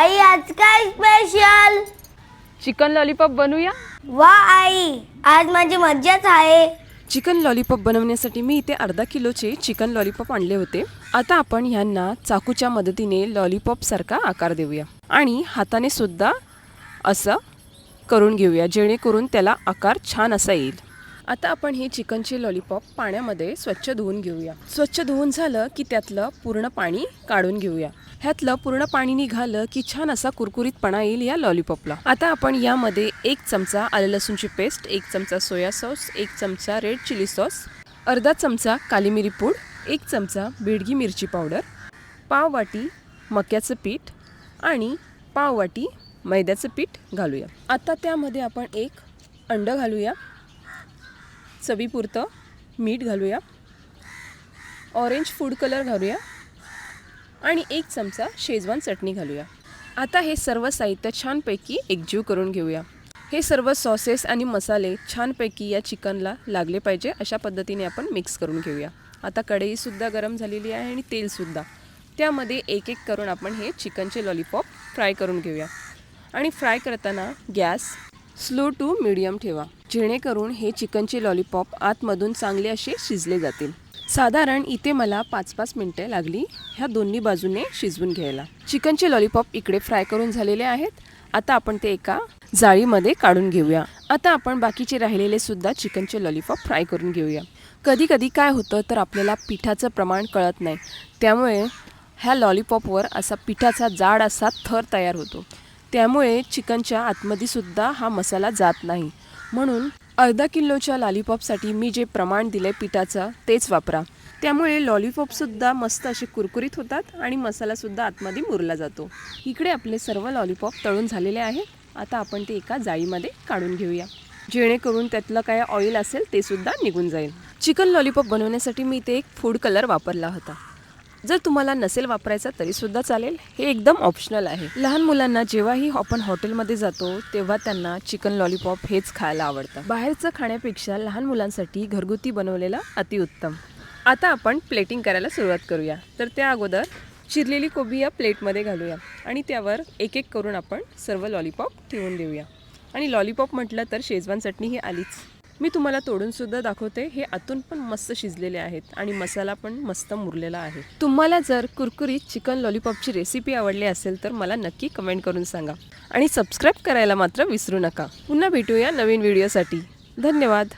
आई आज काय special? Chicken lollipop बनवूया. वा आई, आज माझी मज्जाच आहे. चिकन लॉलीपॉप बनवण्यासाठी मी इथे अर्धा किलोचे चिकन लॉलीपॉप आणले होते. आता आपण ह्यांना चाकूच्या मदतीने लॉलीपॉपसारखा आकार देऊया आणि हाताने सुद्धा असं करून घेऊया, जेणेकरून त्याला आकार छान असा येईल. आता आपण हे चिकनचे लॉलीपॉप पाण्यामध्ये स्वच्छ धुवून घेऊया. स्वच्छ धुवून झालं की त्यातलं पूर्ण पाणी काढून घेऊया. ह्यातलं पूर्ण पाणी निघालं की छान असा कुरकुरीतपणा येईल या लॉलीपॉपला. आता आपण यामध्ये 1 चमचा आलं लसूणची पेस्ट, 1 चमचा सोया सॉस, 1 चमचा रेड चिली सॉस, अर्धा चमचा काली मिरी पूड, 1 चमचा बेडगी मिरची पावडर, पाव वाटी मक्याचं पीठ आणि पाव वाटी मैद्याचं पीठ घालूया. आता त्यामध्ये आपण 1 अंड घालूया, चवीपुरतं मीठ घालूया, ऑरेंज फूड कलर घालूया आणि 1 चमचा शेजवान चटणी घालूया. आता हे सर्व साहित्य छानपैकी एकजीव करून घेऊया. हे सर्व सॉसेस आणि मसाले छानपैकी या चिकनला लागले पाहिजे अशा पद्धतीने आपण मिक्स करून घेऊया. आता कढईसुद्धा गरम झालेली आहे आणि तेलसुद्धा. त्यामध्ये एक एक करून आपण हे चिकनचे लॉलीपॉप फ्राय करून घेऊया आणि फ्राय करताना गॅस स्लो टू मीडियम ठेवा, जेणेकरून हे चिकनचे लॉलीपॉप आतमधून चांगले असे शिजले जातील. साधारण इथे मला 5-5 मिनटे लागली ह्या दोन्ही बाजूने शिजवून घ्यायला. चिकनचे लॉलीपॉप इकडे फ्राय करून झालेले आहेत. आता आपण ते एका जाळीमध्ये काढून घेऊया. आता आपण बाकीचे राहिलेले सुद्धा चिकनचे लॉलीपॉप फ्राय करून घेऊया. कधी कधी काय होतं तर आपल्याला पिठाचं प्रमाण कळत नाही, त्यामुळे ह्या लॉलीपॉपवर असा पिठाचा जाड असा थर तयार होतो. त्यामुळे चिकनच्या आतमध्ये सुद्धा हा मसाला जात नाही. म्हणून अर्धा किलोच्या लॉलीपॉपसाठी मी जे प्रमाण दिले पिठाचं तेच वापरा. त्यामुळे लॉलीपॉपसुद्धा मस्त असे कुरकुरीत होतात आणि मसालासुद्धा आतमध्ये मुरला जातो. इकडे आपले सर्व लॉलीपॉप तळून झालेले आहेत. आता आपण ते एका जाळीमध्ये काढून घेऊया, जेणेकरून त्यातलं काय ऑइल असेल ते सुद्धा निघून जाईल. चिकन लॉलीपॉप बनवण्यासाठी मी इथे 1 फूड कलर वापरला होता. जर तुम्हाला नसेल वापरायचा तरीसुद्धा चालेल, हे एकदम ऑप्शनल आहे. लहान मुलांना जेव्हाही आपण हॉटेलमध्ये जातो तेव्हा त्यांना चिकन लॉलीपॉप हेच खायला आवडतं. बाहेरचं खाण्यापेक्षा लहान मुलांसाठी घरगुती बनवलेलं अतिउत्तम. आता आपण प्लेटिंग करायला सुरुवात करूया. तर त्या अगोदर चिरलेली कोबी या प्लेटमध्ये घालूया आणि त्यावर एक एक करून आपण सर्व लॉलीपॉप ठेवून देऊया. आणि लॉलीपॉप म्हटलं तर शेजवान चटणी ही आलीच. मी तुम्हाला तोडूनसुद्धा दाखवते. हे आतून पण मस्त शिजलेले आहेत आणि मसाला पण मस्त मुरलेला आहे. तुम्हाला जर कुरकुरीत चिकन लॉलीपॉपची रेसिपी आवडली असेल तर मला नक्की कमेंट करून सांगा आणि सबस्क्राईब करायला मात्र विसरू नका. पुन्हा भेटूया नवीन व्हिडिओसाठी. धन्यवाद.